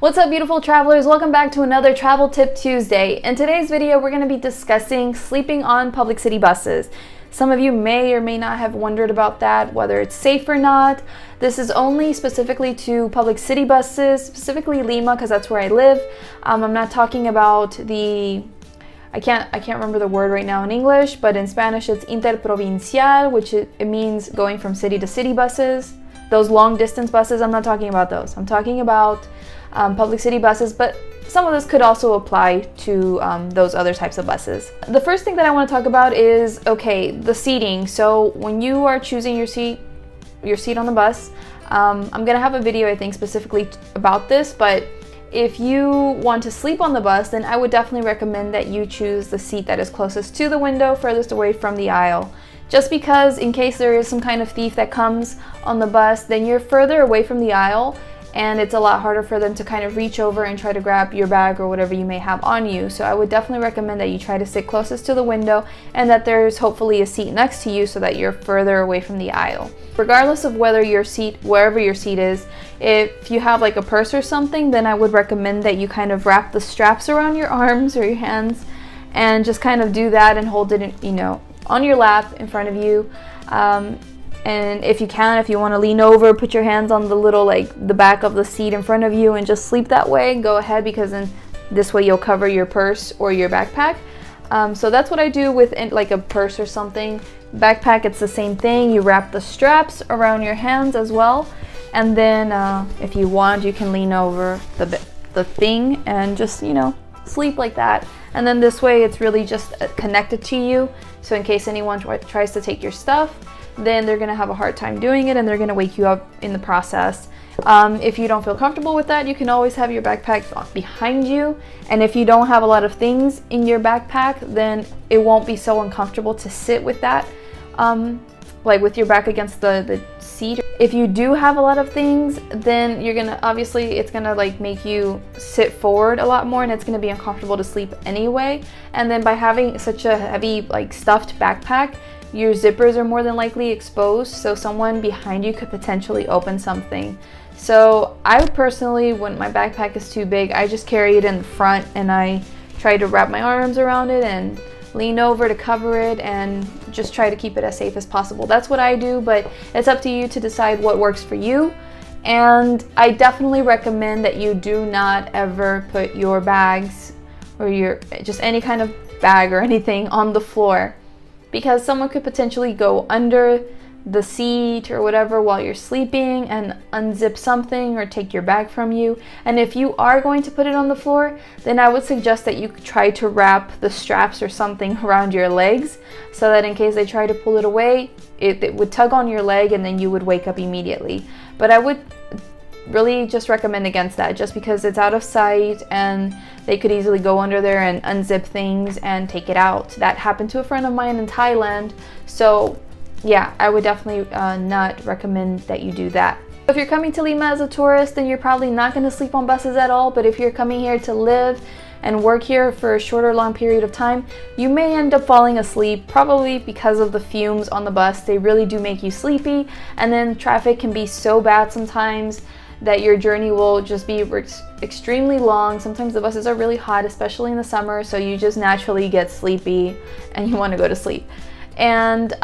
What's up, beautiful travelers? Welcome back to another Travel Tip Tuesday. In today's video, we're going to be discussing sleeping on public city buses. Some of you may or may not have wondered about that, whether it's safe or not. This is only specifically to public city buses, specifically Lima, because that's where I live. I'm not talking about I can't remember the word right now in English, but in Spanish it's interprovincial, which it means going from city to city buses. Those long distance buses, I'm not talking about those. I'm talking about public city buses, but some of this could also apply to those other types of buses. The first thing that I want to talk about is, okay, the seating. So when you are choosing your seat on the bus, I'm gonna have a video, I think, specifically about this, but if you want to sleep on the bus, then I would definitely recommend that you choose the seat that is closest to the window, furthest away from the aisle. Just because in case there is some kind of thief that comes on the bus, then you're further away from the aisle and it's a lot harder for them to kind of reach over and try to grab your bag or whatever you may have on you. So I would definitely recommend that you try to sit closest to the window and that there's hopefully a seat next to you so that you're further away from the aisle. Regardless of whether wherever your seat is, if you have like a purse or something, then I would recommend that you kind of wrap the straps around your arms or your hands and just kind of do that and hold it, on your lap in front of you. And if you want to lean over, put your hands on the back of the seat in front of you and just sleep that way, go ahead, because then this way you'll cover your purse or your backpack. So that's what I do with like a purse or something. Backpack, it's the same thing. You wrap the straps around your hands as well. And then if you want, you can lean over the thing and just, sleep like that. And then this way it's really just connected to you. So in case anyone tries to take your stuff, then they're gonna have a hard time doing it and they're gonna wake you up in the process. If you don't feel comfortable with that, you can always have your backpack behind you. And if you don't have a lot of things in your backpack, then it won't be so uncomfortable to sit with that, like with your back against the seat. If you do have a lot of things, then it's gonna like make you sit forward a lot more and it's gonna be uncomfortable to sleep anyway. And then by having such a heavy like stuffed backpack, your zippers are more than likely exposed, so someone behind you could potentially open something. So I personally, when my backpack is too big, I just carry it in the front and I try to wrap my arms around it and lean over to cover it and just try to keep it as safe as possible. That's what I do, but it's up to you to decide what works for you. And I definitely recommend that you do not ever put your bags or just any kind of bag or anything on the floor, because someone could potentially go under the seat or whatever while you're sleeping and unzip something or take your bag from you. And if you are going to put it on the floor, then I would suggest that you try to wrap the straps or something around your legs so that in case they try to pull it away, it would tug on your leg and then you would wake up immediately. But I would really just recommend against that, just because it's out of sight and they could easily go under there and unzip things and take it out. That happened to a friend of mine in Thailand. So yeah, I would definitely not recommend that you do that. If you're coming to Lima as a tourist, then you're probably not going to sleep on buses at all. But if you're coming here to live and work here for a short or long period of time, you may end up falling asleep, probably because of the fumes on the bus. They really do make you sleepy, and then traffic can be so bad sometimes that your journey will just be extremely long. Sometimes the buses are really hot, especially in the summer, so you just naturally get sleepy and you want to go to sleep. And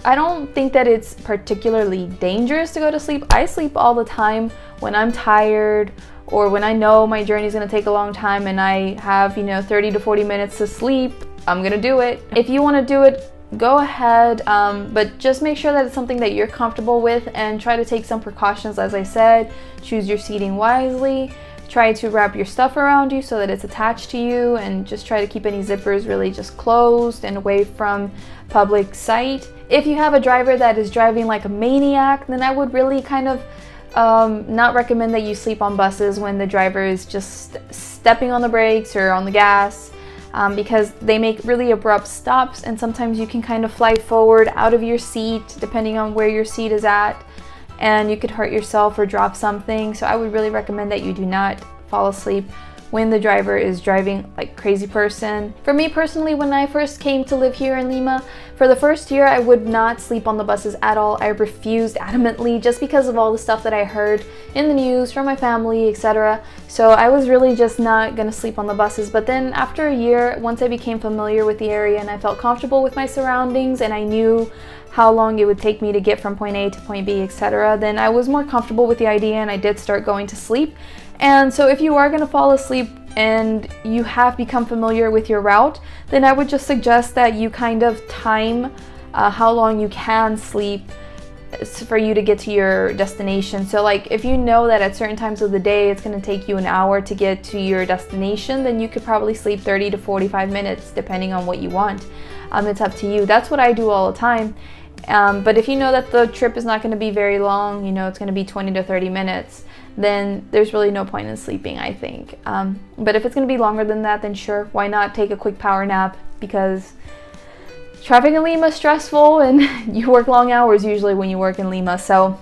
I don't think that it's particularly dangerous to go to sleep. I sleep all the time when I'm tired or when I know my journey is going to take a long time and I have 30 to 40 minutes to sleep. I'm gonna do it. If you want to do it, go ahead, but just make sure that it's something that you're comfortable with and try to take some precautions. As I said, choose your seating wisely, try to wrap your stuff around you so that it's attached to you, and just try to keep any zippers really just closed and away from public sight. If you have a driver that is driving like a maniac, then I would really kind of not recommend that you sleep on buses when the driver is just stepping on the brakes or on the gas. Because they make really abrupt stops and sometimes you can kind of fly forward out of your seat depending on where your seat is at, and you could hurt yourself or drop something. So I would really recommend that you do not fall asleep when the driver is driving like crazy person. For me personally, when I first came to live here in Lima, for the first year I would not sleep on the buses at all. I refused adamantly just because of all the stuff that I heard in the news from my family, etc. So I was really just not gonna sleep on the buses. But then after a year, once I became familiar with the area and I felt comfortable with my surroundings and I knew how long it would take me to get from point A to point B, etc., then I was more comfortable with the idea and I did start going to sleep. And so if you are going to fall asleep and you have become familiar with your route, then I would just suggest that you kind of time how long you can sleep for you to get to your destination. So like if you know that at certain times of the day it's going to take you an hour to get to your destination, then you could probably sleep 30 to 45 minutes depending on what you want. It's up to you. That's what I do all the time. But if you know that the trip is not going to be very long, you know it's going to be 20 to 30 minutes, then there's really no point in sleeping, I think. But if it's going to be longer than that, then sure, why not take a quick power nap, because traffic in Lima is stressful and you work long hours usually when you work in Lima. So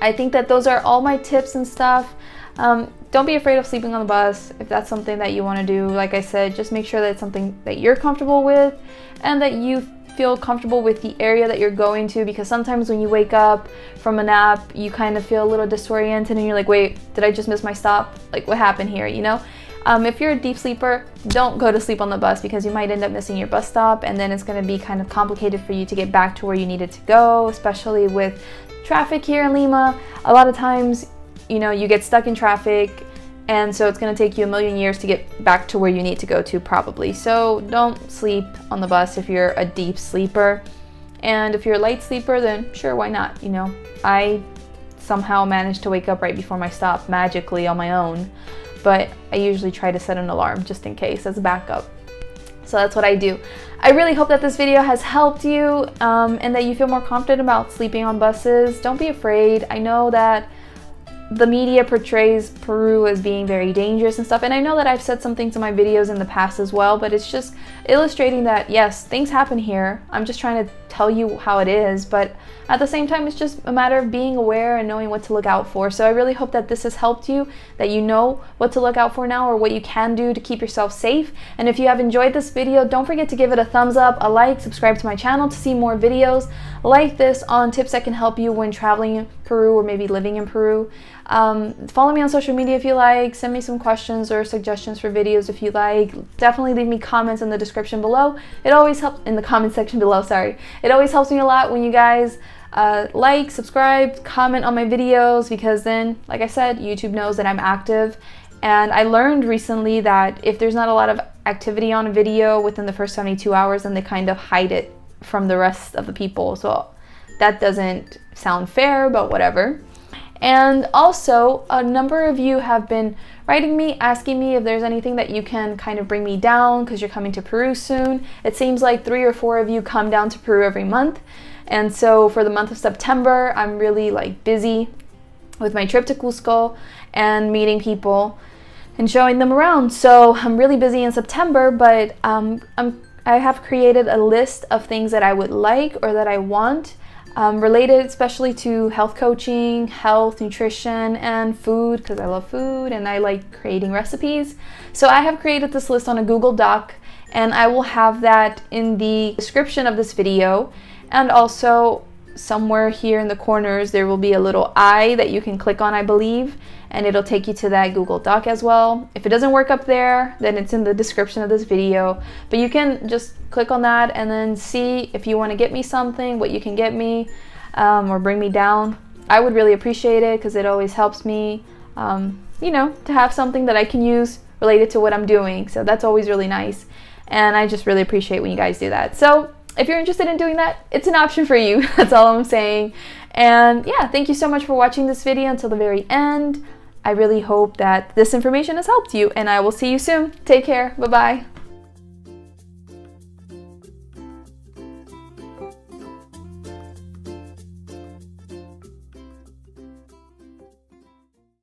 I think that those are all my tips and stuff. Don't be afraid of sleeping on the bus if that's something that you want to do. Like I said, just make sure that it's something that you're comfortable with and that you feel comfortable with the area that you're going to, because sometimes when you wake up from a nap you kind of feel a little disoriented and you're like, wait, did I just miss my stop? Like, what happened here, you know? If you're a deep sleeper, don't go to sleep on the bus because you might end up missing your bus stop and then it's going to be kind of complicated for you to get back to where you needed to go, especially with traffic here in Lima. A lot of times, you know, you get stuck in traffic and so it's going to take you a million years to get back to where you need to go to probably. So don't sleep on the bus if you're a deep sleeper. And if you're a light sleeper, then sure, why not? You know, I somehow managed to wake up right before my stop magically on my own. But I usually try to set an alarm just in case as a backup. So that's what I do. I really hope that this video has helped you and that you feel more confident about sleeping on buses. Don't be afraid. I know that the media portrays Peru as being very dangerous and stuff, and I know that I've said some things in my videos in the past as well, but it's just illustrating that yes, things happen here. I'm just trying to tell you how it is, but at the same time it's just a matter of being aware and knowing what to look out for. So I really hope that this has helped you, that you know what to look out for now or what you can do to keep yourself safe. And if you have enjoyed this video, don't forget to give it a thumbs up, a like, subscribe to my channel to see more videos like this on tips that can help you when traveling in Peru or maybe living in Peru. Follow me on social media if you like, send me some questions or suggestions for videos if you like. Definitely leave me comments in the description below. It always helps in the comment section below, sorry. It always helps me a lot when you guys like, subscribe, comment on my videos, because then, like I said, YouTube knows that I'm active. And I learned recently that if there's not a lot of activity on a video within the first 72 hours, then they kind of hide it from the rest of the people. So that doesn't sound fair, but whatever. And also, a number of you have been writing me, asking me if there's anything that you can kind of bring me down because you're coming to Peru soon. It seems like 3 or 4 of you come down to Peru every month. And so for the month of September, I'm really like busy with my trip to Cusco and meeting people and showing them around. So I'm really busy in September, but I have created a list of things that I would like or that I want, related especially to health coaching, health, nutrition, and food, because I love food and I like creating recipes. So I have created this list on a Google Doc, and I will have that in the description of this video. And also somewhere here in the corners there will be a little eye that you can click on, I believe, and it'll take you to that Google Doc as well. If it doesn't work up there, then it's in the description of this video, but you can just click on that and then see if you want to get me something, what you can get me, or bring me down. I would really appreciate it because it always helps me, you know, to have something that I can use related to what I'm doing. So that's always really nice, and I just really appreciate when you guys do that. So if you're interested in doing that, it's an option for you. That's all I'm saying. And yeah, thank you so much for watching this video until the very end. I really hope that this information has helped you, and I will see you soon. Take care. Bye-bye.